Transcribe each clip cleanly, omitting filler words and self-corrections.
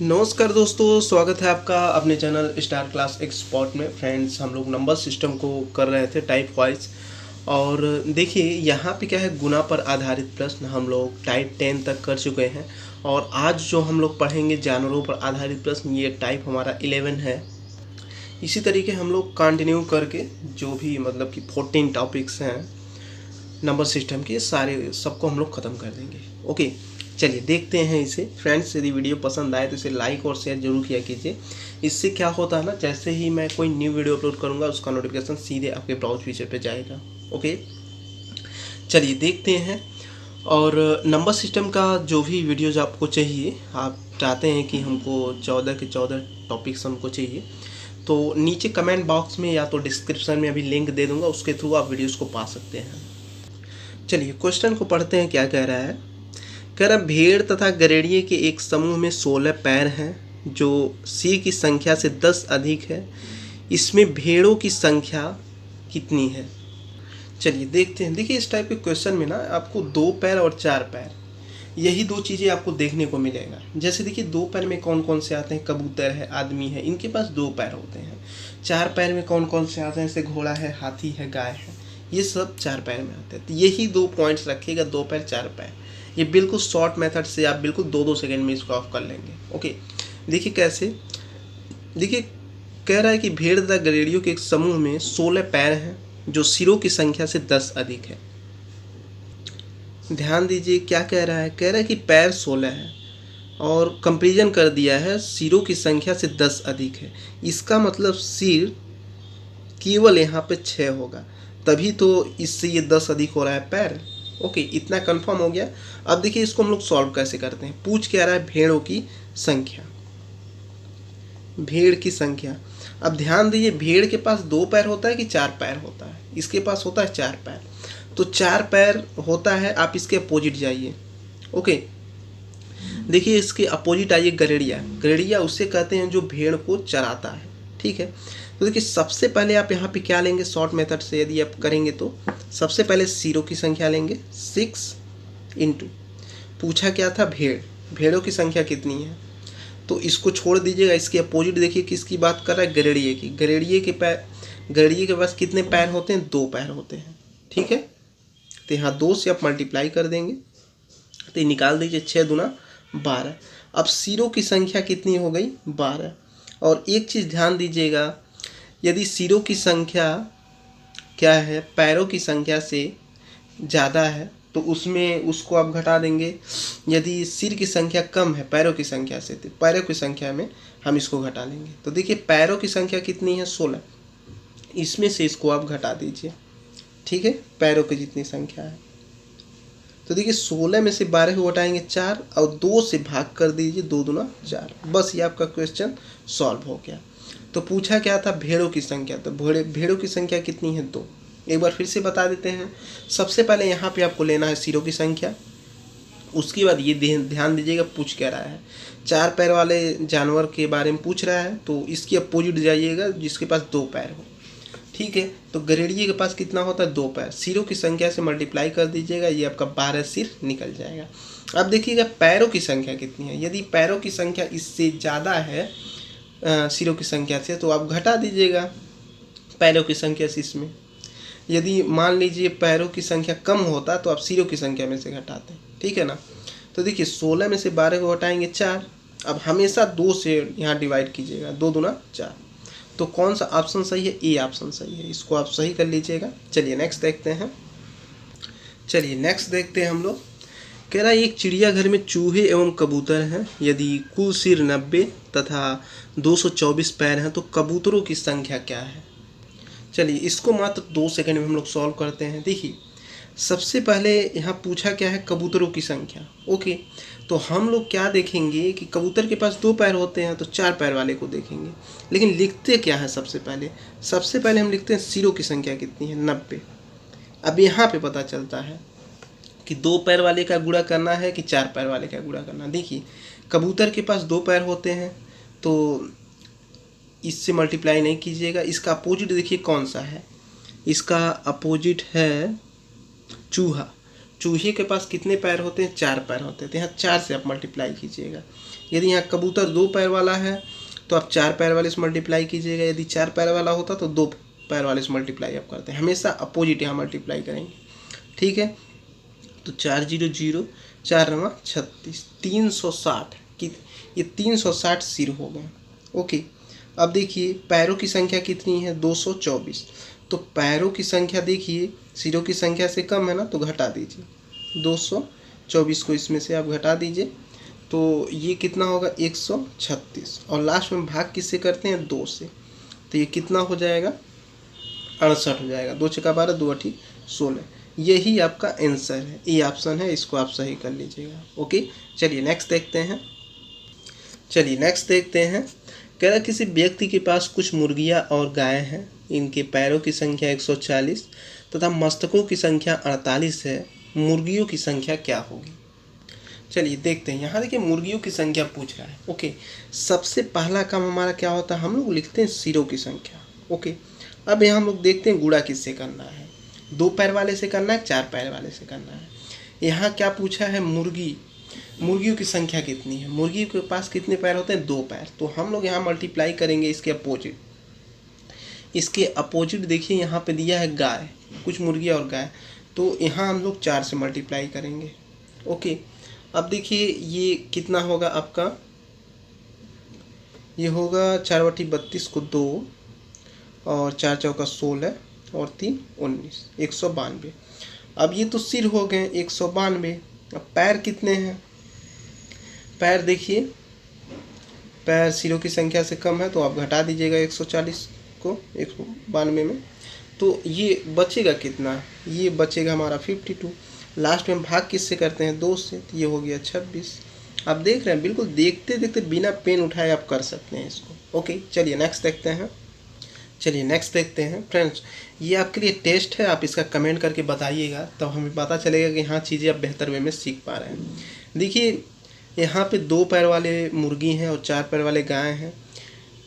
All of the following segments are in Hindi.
नमस्कार दोस्तों, स्वागत है आपका अपने चैनल स्टार क्लास एक्सपर्ट में। फ्रेंड्स, हम लोग नंबर सिस्टम को कर रहे थे टाइप वाइज। और देखिए यहाँ पे क्या है, गुना पर आधारित प्रश्न हम लोग टाइप 10 तक कर चुके हैं। और आज जो हम लोग पढ़ेंगे जानवरों पर आधारित प्रश्न, ये टाइप हमारा 11 है। इसी तरीके हम लोग कंटिन्यू करके जो भी मतलब कि 14 टॉपिक्स हैं नंबर सिस्टम के, सारे सबको हम लोग ख़त्म कर देंगे। ओके, चलिए देखते हैं इसे। फ्रेंड्स, यदि वीडियो पसंद आए तो इसे लाइक और शेयर जरूर किया कीजिए। इससे क्या होता है ना, जैसे ही मैं कोई न्यू वीडियो अपलोड करूँगा उसका नोटिफिकेशन सीधे आपके ब्राउज फीचर पे जाएगा। ओके, चलिए देखते हैं। और नंबर सिस्टम का जो भी वीडियोज आपको चाहिए, आप चाहते हैं कि हमको 14 के 14 टॉपिक्स हमको चाहिए, तो नीचे कमेंट बॉक्स में या तो डिस्क्रिप्शन में अभी लिंक दे दूँगा, उसके थ्रू आप वीडियोज़ को पा सकते हैं। चलिए क्वेश्चन को पढ़ते हैं। क्या कह रहा है? कह रहा भेड़ तथा गरेड़िए के एक समूह में 16 पैर हैं जो सिर की संख्या से 10 अधिक है। इसमें भेड़ों की संख्या कितनी है? चलिए देखते हैं। देखिए इस टाइप के क्वेश्चन में ना आपको 2 पैर और 4 पैर, यही दो चीज़ें आपको देखने को मिलेगा। जैसे देखिए 2 पैर में कौन कौन से आते हैं? कबूतर है, आदमी है, इनके पास 2 पैर होते हैं। 4 पैर में कौन कौन से आते हैं? जैसे घोड़ा है, हाथी है, गाय है, ये सब 4 पैर में आते हैं। तो यही 2 पॉइंट्स रखिएगा, 2 पैर 4 पैर। ये बिल्कुल शॉर्ट मेथड से आप बिल्कुल 2-2 सेकंड में इसको ऑफ कर लेंगे। ओके, देखिए कैसे। देखिए कह रहा है कि भेड़ तथा गरेड़ियों के एक समूह में 16 पैर हैं जो सिरों की संख्या से 10 अधिक है। ध्यान दीजिए क्या कह रहा है। कह रहा है कि पैर 16 है और कंपेरिजन कर दिया है सिरों की संख्या से 10 अधिक है। इसका मतलब सिर केवल यहाँ पे 6 होगा, तभी तो इससे ये 10 अधिक हो रहा है पैर। ओके, इतना कंफर्म हो गया। अब देखिए इसको हम लोग सॉल्व कैसे करते हैं। पूछ क्या रहा है? भेड़ों की संख्या, भेड़ की संख्या। अब ध्यान दीजिए, भेड़ के पास 2 पैर होता है कि 4 पैर होता है? इसके पास होता है 4 पैर। तो 4 पैर होता है, आप इसके अपोजिट जाइए। ओके, देखिए इसके अपोजिट आइए। गरेड़िया, गरेड़िया उससे कहते हैं जो भेड़ को चराता है। ठीक है, तो देखिए सबसे पहले आप यहाँ पे क्या लेंगे? शॉर्ट मेथड से यदि आप करेंगे तो सबसे पहले सिरों की संख्या लेंगे 6 इंटू, पूछा क्या था? भेड़, भेड़ों की संख्या कितनी है? तो इसको छोड़ दीजिएगा। इसके अपोजिट देखिए किसकी बात कर रहा है? गरेड़िए की। गरेड़िए के पैर, गरेड़िए के पास कितने पैर होते हैं? 2 पैर होते हैं। ठीक है, तो यहाँ 2 से आप मल्टीप्लाई कर देंगे तो निकाल दीजिए 6 दूना 12। अब सिरों की संख्या कितनी हो गई? 12। और एक चीज़ ध्यान दीजिएगा, यदि सिरों की संख्या क्या है, पैरों की संख्या से ज़्यादा है तो उसमें उसको आप घटा देंगे। यदि सिर की संख्या कम है पैरों की संख्या से तो पैरों की संख्या में हम इसको घटा लेंगे। तो देखिए पैरों की संख्या कितनी है? 16। इसमें से इसको आप घटा दीजिए। ठीक है, पैरों की जितनी संख्या है। तो देखिए 16 में से 12 को घटाएंगे 4 और 2 से भाग कर दीजिए, 2 दूना 4। बस ये आपका क्वेश्चन सॉल्व हो गया। तो पूछा क्या था? भेड़ों की संख्या। तो भेड़ों की संख्या कितनी है? 2। एक बार फिर से बता देते हैं। सबसे पहले यहाँ पे आपको लेना है सिरों की संख्या। उसके बाद ये ध्यान दीजिएगा पूछ क्या रहा है। 4 पैर वाले जानवर के बारे में पूछ रहा है, तो इसकी अपोजिट जाइएगा जिसके पास 2 पैर हो। ठीक है, तो गरेड़िए के पास कितना होता है? 2 पैर। सिरों की संख्या से मल्टीप्लाई कर दीजिएगा, ये आपका 12 सिर निकल जाएगा। अब देखिएगा पैरों की संख्या कितनी है। यदि पैरों की संख्या इससे ज़्यादा है सिरों की संख्या से, तो आप घटा दीजिएगा पैरों की संख्या से इसमें। यदि मान लीजिए पैरों की संख्या कम होता तो आप सिरों की संख्या में से घटाते। ठीक है ना। तो देखिए 16 में से 12 को घटाएंगे 4। अब हमेशा 2 से यहाँ डिवाइड कीजिएगा, 2 दूना 4। तो कौन सा ऑप्शन सही है? ए ऑप्शन सही है। इसको आप सही कर लीजिएगा। चलिए नेक्स्ट देखते हैं। चलिए नेक्स्ट देखते हैं हम लोग। कह रहा है एक चिड़ियाघर में चूहे एवं कबूतर हैं। यदि कुल सिर 90 तथा 224 पैर हैं तो कबूतरों की संख्या क्या है? चलिए इसको मात्र 2 सेकंड में हम लोग सॉल्व करते हैं। देखिए सबसे पहले यहाँ पूछा क्या है? कबूतरों की संख्या। ओके, तो हम लोग क्या देखेंगे कि कबूतर के पास 2 पैर होते हैं, तो 4 पैर वाले को देखेंगे। लेकिन लिखते क्या है? सबसे पहले हम लिखते हैं सिरों की संख्या कितनी है? 90। अब यहाँ पे पता चलता है कि 2 पैर वाले का गुणा करना है कि 4 पैर वाले का गुणा करना। देखिए कबूतर के पास 2 पैर होते हैं तो इससे मल्टीप्लाई नहीं कीजिएगा। इसका अपोजिट देखिए कौन सा है? इसका अपोजिट है चूहा। चूहे के पास कितने पैर होते हैं? 4 पैर होते हैं। तो यहाँ 4 से आप मल्टीप्लाई कीजिएगा। यदि यहाँ कबूतर 2 पैर वाला है तो आप 4 पैर वाले से मल्टीप्लाई कीजिएगा, यदि 4 पैर वाला होता तो 2 पैर वाले से मल्टीप्लाई आप करते हैं, हमेशा अपोजिट यहाँ मल्टीप्लाई करेंगे। ठीक है, तो 4 0 0 4 9 36 360 कि ये 360 सिर हो गए। ओके, अब देखिए पैरों की संख्या कितनी है 224, तो पैरों की संख्या देखिए सिरों की संख्या से कम है ना, तो घटा दीजिए 224 को इसमें से आप घटा दीजिए, तो ये कितना होगा 136, और लास्ट में भाग किससे करते हैं 2 से, तो ये कितना हो जाएगा 68 हो जाएगा। 2 × 12 2 8 16, यही आपका आंसर है, ये ऑप्शन है, इसको आप सही कर लीजिएगा। ओके, चलिए नेक्स्ट देखते हैं। कह रहा किसी व्यक्ति के पास कुछ मुर्गियां और गाय हैं, इनके पैरों की संख्या 140 तथा मस्तकों की संख्या 48 है, मुर्गियों की संख्या क्या होगी। चलिए देखते हैं, यहाँ देखिए मुर्गियों की संख्या पूछ रहा है। ओके, सबसे पहला काम हमारा क्या होता है, हम लोग लिखते हैं सिरों की संख्या। ओके, अब यहाँ हम लोग देखते हैं गुणा किससे करना है, 2 पैर वाले से करना है, 4 पैर वाले से करना है। यहाँ क्या पूछा है, मुर्गियों की संख्या कितनी है, मुर्गी के पास कितने पैर होते हैं 2 पैर, तो हम लोग यहाँ मल्टीप्लाई करेंगे इसके अपोजिट देखिए यहाँ पे दिया है गाय, कुछ मुर्गियाँ और गाय, तो यहाँ हम लोग 4 से मल्टीप्लाई करेंगे। ओके, अब देखिए ये कितना होगा आपका, ये होगा 4 बटी 32 को 2 और 4 चौका 16 और 3 19 192। अब ये तो सिर हो गए 192, अब पैर कितने हैं, पैर देखिए पैर सिरों की संख्या से कम है, तो आप घटा दीजिएगा 140 को 192 में, तो ये बचेगा कितना, ये बचेगा हमारा 52। लास्ट में भाग किससे करते हैं 2 से, तो ये हो गया 26। आप देख रहे हैं, बिल्कुल देखते देखते बिना पेन उठाए आप कर सकते हैं इसको। ओके, चलिए नेक्स्ट देखते हैं फ्रेंड्स, ये आपके लिए टेस्ट है, आप इसका कमेंट करके बताइएगा, तब हमें पता चलेगा कि हाँ चीज़ें आप बेहतर वे में सीख पा रहे हैं। देखिए यहाँ पे 2 पैर वाले मुर्गी हैं और 4 पैर वाले गाय हैं,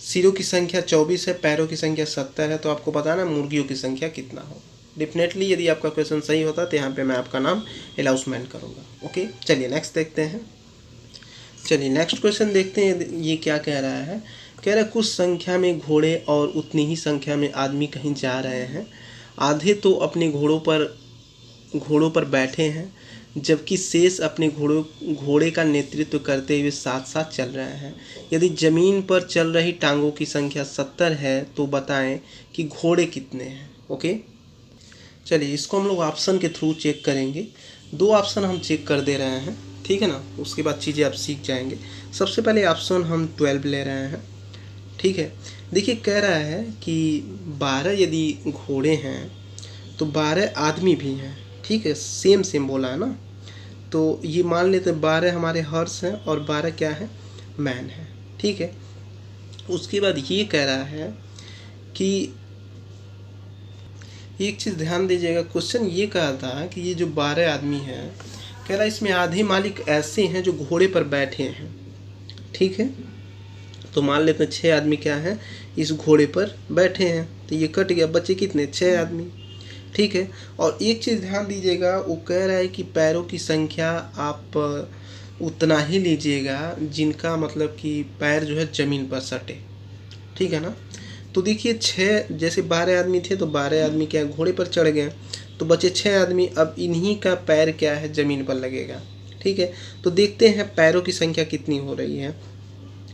सिरों की संख्या 24 है, पैरों की संख्या 70 है, तो आपको बताना मुर्गियों की संख्या कितना होगा। डेफिनेटली यदि आपका क्वेश्चन सही होता तो यहाँ पे मैं आपका नाम अनाउंसमेंट करूँगा। ओके, चलिए नेक्स्ट क्वेश्चन देखते हैं, ये क्या कह रहा है। कह रहा है कुछ संख्या में घोड़े और उतनी ही संख्या में आदमी कहीं जा रहे हैं, आधे तो अपने घोड़ों पर बैठे हैं, जबकि शेष अपने घोड़े का नेतृत्व करते हुए साथ साथ चल रहे हैं। यदि जमीन पर चल रही टांगों की संख्या 70 है तो बताएं कि घोड़े कितने हैं। ओके, चलिए इसको हम लोग ऑप्शन के थ्रू चेक करेंगे। 2 ऑप्शन हम चेक कर दे रहे हैं, ठीक है ना, उसके बाद चीज़ें आप सीख जाएंगे। सबसे पहले ऑप्शन हम 12 ले रहे हैं, ठीक है। देखिए कह रहा है कि 12 यदि घोड़े हैं तो 12 आदमी भी हैं, ठीक है, सेम बोला है ना, तो ये मान लेते 12 हमारे हॉर्स हैं और 12 क्या है मैन है, ठीक है। उसके बाद ये कह रहा है कि एक चीज़ ध्यान दीजिएगा, क्वेश्चन ये कहा था कि ये जो 12 आदमी हैं, कह रहा है इसमें आधे मालिक ऐसे हैं जो घोड़े पर बैठे हैं, ठीक है। तो मान लेते हैं 6 आदमी क्या हैं इस घोड़े पर बैठे हैं, तो ये कट गया, बचे कितने 6 आदमी, ठीक है। और एक चीज़ ध्यान दीजिएगा, वो कह रहा है कि पैरों की संख्या आप उतना ही लीजिएगा जिनका मतलब कि पैर जो है ज़मीन पर सटे, ठीक है ना। तो देखिए 6 जैसे 12 आदमी थे तो 12 आदमी क्या घोड़े पर चढ़ गए, तो बचे 6 आदमी, अब इन्हीं का पैर क्या है ज़मीन पर लगेगा, ठीक है। तो देखते हैं पैरों की संख्या कितनी हो रही है।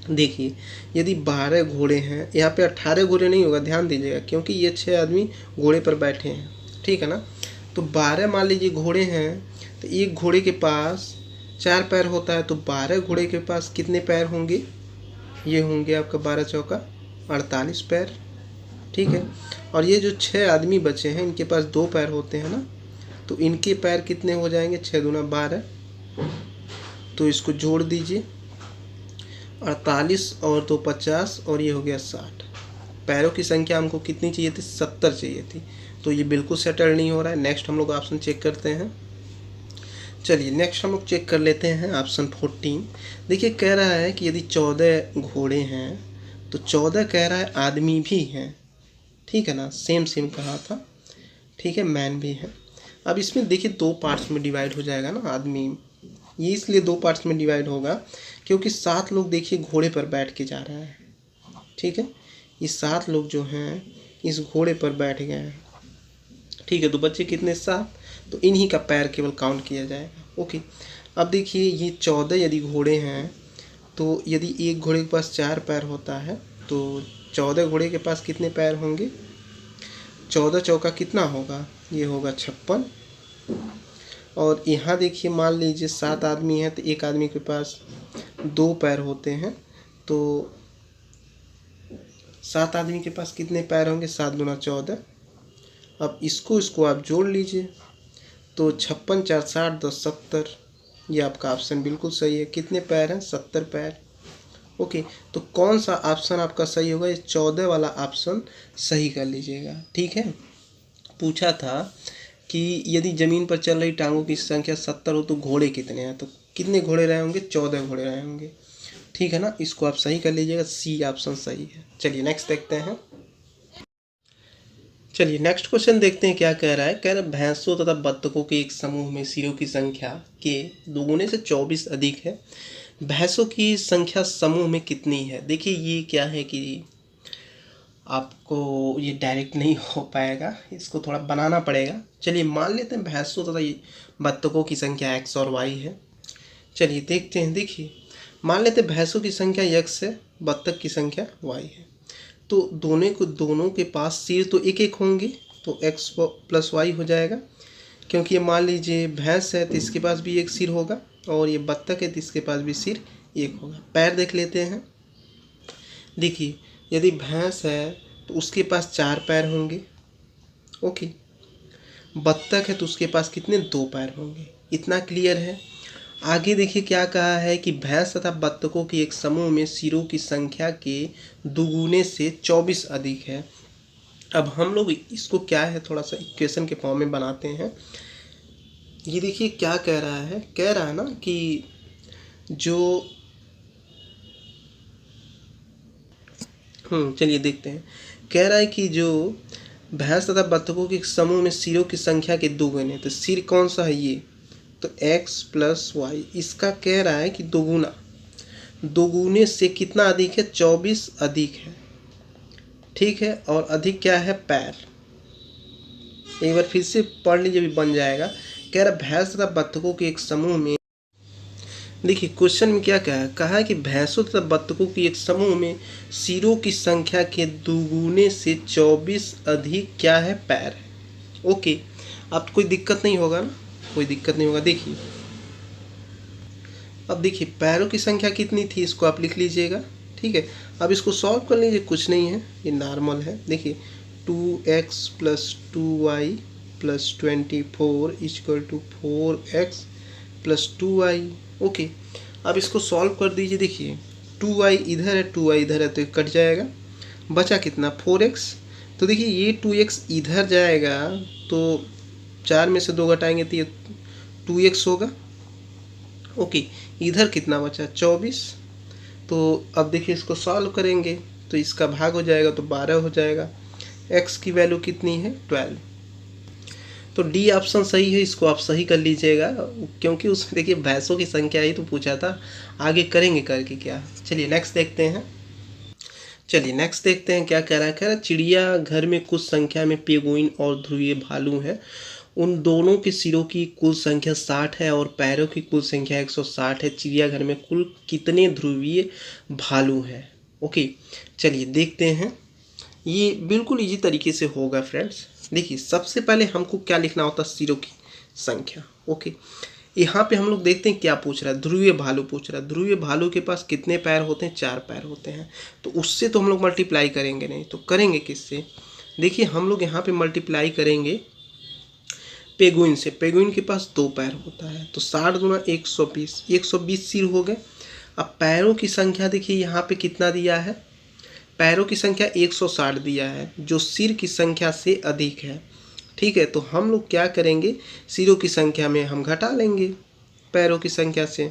देखिए यदि 12 घोड़े हैं, यहाँ पे 18 घोड़े नहीं होगा, ध्यान दीजिएगा, क्योंकि ये 6 आदमी घोड़े पर बैठे हैं, ठीक है ना। तो 12 मान लीजिए घोड़े हैं, तो एक घोड़े के पास 4 पैर होता है, तो 12 घोड़े के पास कितने पैर होंगे, ये होंगे आपका 12 चौका 48 पैर, ठीक है। और ये जो 6 आदमी बचे हैं इनके पास 2 पैर होते हैं ना, तो इनके पैर कितने हो जाएंगे 6 दूना 12, तो इसको जोड़ दीजिए 48 और 2 50 और ये हो गया 60। पैरों की संख्या हमको कितनी चाहिए थी 70 चाहिए थी, तो ये बिल्कुल सेटल नहीं हो रहा है। नेक्स्ट हम लोग ऑप्शन चेक करते हैं। चलिए नेक्स्ट हम लोग चेक कर लेते हैं ऑप्शन 14। देखिए कह रहा है कि यदि 14 घोड़े हैं तो 14 कह रहा है आदमी भी हैं, ठीक है ना, सेम कहा था, ठीक है, मैन भी है। अब इसमें देखिए 2 पार्ट्स में डिवाइड हो जाएगा ना आदमी, ये इसलिए 2 पार्ट्स में डिवाइड होगा क्योंकि 7 लोग देखिए घोड़े पर बैठ के जा रहा है, ठीक है। ये 7 लोग जो हैं इस घोड़े पर बैठ गए हैं, ठीक है। तो बच्चे कितने? 7। तो इन्हीं का पैर केवल काउंट किया जाएगा। ओके, अब देखिए ये 14 यदि घोड़े हैं, तो यदि एक घोड़े के पास 4 पैर होता है तो 14 घोड़े के पास कितने पैर होंगे? 14 चौका कितना होगा? ये होगा 56। और यहाँ देखिए मान लीजिए 7 आदमी हैं तो एक आदमी के पास 2 पैर होते हैं, तो 7 आदमी के पास कितने पैर होंगे? 7 दूना 14। अब इसको आप जोड़ लीजिए, तो 56 4 60 10 70। ये आपका ऑप्शन बिल्कुल सही है। कितने पैर हैं? 70 पैर। ओके, तो कौन सा ऑप्शन आपका सही होगा? ये 14 वाला ऑप्शन सही कर लीजिएगा, ठीक है। पूछा था कि यदि ज़मीन पर चल रही टांगों की संख्या 70 हो तो घोड़े कितने हैं? तो कितने घोड़े रहे होंगे? 14 घोड़े रहे होंगे, ठीक है ना। इसको आप सही कर लीजिएगा, सी ऑप्शन सही है। चलिए नेक्स्ट देखते हैं। चलिए नेक्स्ट क्वेश्चन देखते हैं क्या कह रहा है। कह रहा है भैंसों तथा बत्तखों के एक समूह में सिरों की संख्या के दोगुने से 24 अधिक है। भैंसों की संख्या समूह में कितनी है? देखिए ये क्या है कि आपको ये डायरेक्ट नहीं हो पाएगा, इसको थोड़ा बनाना पड़ेगा। चलिए मान लेते हैं भैंसों तथा बत्तखों की संख्या x और y है। चलिए देखते हैं। देखिए मान लेते हैं भैंसों की संख्या x है, बत्तख की संख्या y है। तो दोनों के पास सिर तो एक एक होंगे, तो x प्लस y हो जाएगा। क्योंकि ये मान लीजिए भैंस है तो इसके पास भी एक सिर होगा, और ये बत्तख है तो इसके पास भी सिर एक होगा। पैर देख लेते हैं। देखिए यदि भैंस है तो उसके पास 4 पैर होंगे, ओके। बत्तख है तो उसके पास कितने? 2 पैर होंगे। इतना क्लियर है। आगे देखिए क्या कहा है कि भैंस तथा बत्तखों के एक समूह में सिरों की संख्या के दुगुने से 24 अधिक है। अब हम लोग इसको क्या है थोड़ा सा इक्वेशन के फॉर्म में बनाते हैं। ये देखिए क्या कह रहा है। कह रहा है ना कि जो चलिए देखते हैं। कह रहा है कि जो भैंस तथा बत्तखों के समूह में सिरों की संख्या के दुगुने, तो सिर कौन सा है? ये तो x प्लस वाई। इसका कह रहा है कि दोगुना, दोगुने से कितना अधिक है? 24 अधिक है, ठीक है। और अधिक क्या है? पैर। एक बार फिर से पढ़ लीजिए, भी बन जाएगा। कह रहा भैंस तथा बत्तखों के एक समूह में, देखिए क्वेश्चन में क्या कहा है कि भैंसों तथा बत्तखों की एक समूह में सिरों की संख्या के दुगुने से 24 अधिक क्या है? पैर है। ओके, अब कोई दिक्कत नहीं होगा ना, कोई दिक्कत नहीं होगा। देखिए अब देखिए पैरों की संख्या कितनी थी, इसको आप लिख लीजिएगा, ठीक है। अब इसको सॉल्व कर लीजिए, कुछ नहीं है, ये नॉर्मल है। देखिए 2x प्लस 2y प्लस 24 equal to 4x plus 2y। Okay, अब इसको सॉल्व कर दीजिए। देखिए 2y इधर है, 2y इधर है, तो ये कट जाएगा। बचा कितना? 4x। तो देखिए ये 2x इधर जाएगा, तो 4 में से 2 घटाएंगे तो ये 2x होगा। ओके, इधर कितना बचा? 24। तो अब देखिए इसको सॉल्व करेंगे तो इसका भाग हो जाएगा, तो 12 हो जाएगा। x की वैल्यू कितनी है? 12। तो डी ऑप्शन सही है, इसको आप सही कर लीजिएगा, क्योंकि उसमें देखिए भैंसों की संख्या ही तो पूछा था। आगे करेंगे करके क्या। चलिए नेक्स्ट देखते हैं। चलिए नेक्स्ट देखते हैं क्या कह रहा है। कह रहा है चिड़िया घर में कुछ संख्या में पेंगुइन और ध्रुवीय भालू हैं। उन दोनों के सिरों की कुल संख्या 60 है और पैरों की कुल संख्या 160 है। चिड़ियाघर में कुल कितने ध्रुवीय भालू हैं? ओके, चलिए देखते हैं। ये बिल्कुल इजी तरीके से होगा फ्रेंड्स। देखिए सबसे पहले हमको क्या लिखना होता है? सिरों की संख्या। ओके, यहाँ पे हम लोग देखते हैं क्या पूछ रहा है। ध्रुवीय भालू पूछ रहा है। ध्रुवीय भालू के पास कितने पैर होते हैं? 4 पैर होते हैं। तो उससे तो हम लोग मल्टीप्लाई करेंगे नहीं, तो करेंगे किससे? देखिए हम लोग यहाँ पे मल्टीप्लाई करेंगे पेंगुइन से। पेंगुइन के पास 2 पैर होता है, तो 60 गुना 120, 120 सिर हो गए। अब पैरों की संख्या देखिए यहाँ पे कितना दिया है? पैरों की संख्या 160 दिया है, जो सिर की संख्या से अधिक है, ठीक है। तो हम लोग क्या करेंगे? सिरों की संख्या में हम घटा लेंगे पैरों की संख्या से,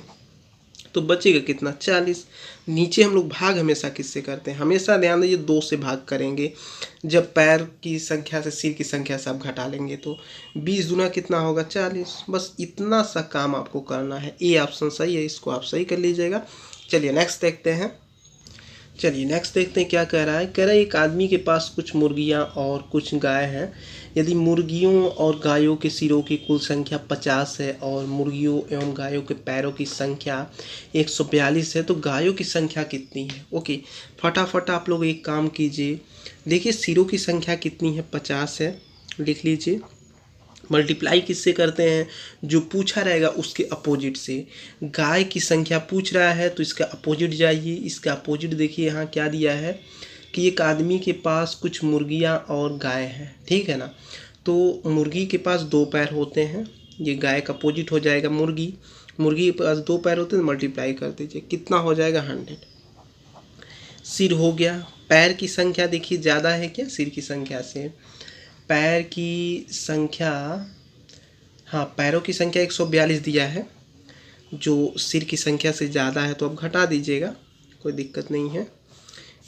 तो बचेगा कितना? 40। नीचे हम लोग भाग हमेशा किससे करते हैं? हमेशा ध्यान दीजिए 2 से भाग करेंगे। जब पैर की संख्या से सिर की संख्या से आप घटा लेंगे तो 20 गुना कितना होगा? 40। बस इतना सा काम आपको करना है। ए ऑप्शन सही है, इसको आप सही कर लीजिएगा। चलिए नेक्स्ट देखते हैं। क्या कह रहा है। कह रहा है एक आदमी के पास कुछ मुर्गियां और कुछ गाय हैं। यदि मुर्गियों और गायों के सिरों की कुल संख्या 50 है और मुर्गियों एवं गायों के पैरों की संख्या 142 है तो गायों की संख्या कितनी है। ओके, फटाफट आप लोग एक काम कीजिए। देखिए सिरों की संख्या कितनी है, 50 है, लिख लीजिए। मल्टीप्लाई किससे करते हैं, जो पूछा रहेगा उसके अपोजिट से। गाय की संख्या पूछ रहा है तो इसका अपोजिट जाइए। इसका अपोजिट देखिए यहाँ क्या दिया है कि एक आदमी के पास कुछ मुर्गियाँ और गाय हैं, ठीक है ना। तो मुर्गी के पास 2 पैर होते हैं, ये गाय का अपोजिट हो जाएगा मुर्गी। मुर्गी के पास 2 पैर होते हैं, मल्टीप्लाई कर दीजिए, कितना हो जाएगा 100। सिर हो गया। पैर की संख्या देखिए ज़्यादा है क्या सिर की संख्या से। पैर की संख्या, हाँ पैरों की संख्या 142 दिया है, जो सिर की संख्या से ज़्यादा है तो अब घटा दीजिएगा, कोई दिक्कत नहीं है।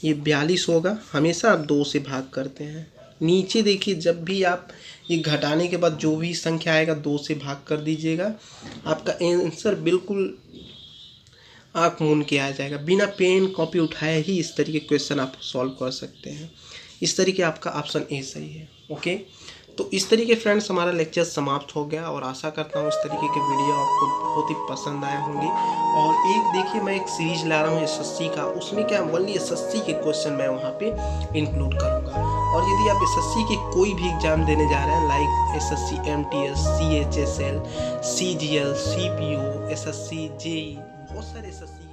ये 42 होगा। हमेशा आप 2 से भाग करते हैं। नीचे देखिए जब भी आप ये घटाने के बाद जो भी संख्या आएगा 2 से भाग कर दीजिएगा, आपका आंसर बिल्कुल आँख मूंद के आ जाएगा। बिना पेन कॉपी उठाए ही इस तरीके क्वेश्चन आप सॉल्व कर सकते हैं। इस तरीके आपका ऑप्शन ए सही है। ओके, तो इस तरीके फ्रेंड्स हमारा लेक्चर समाप्त हो गया और आशा करता हूँ इस तरीके के वीडियो आपको बहुत ही पसंद आए होंगे। और एक देखिए मैं एक सीरीज ला रहा हूँ एसएससी का, उसमें क्या ओनली एसएससी के क्वेश्चन मैं वहाँ पे इंक्लूड करूँगा। और यदि आप एसएससी के कोई भी एग्जाम देने जा रहे हैं like SSC MTS, CHSL, CGL, CPO, SSC, JEE, बहुत सारे एसएससी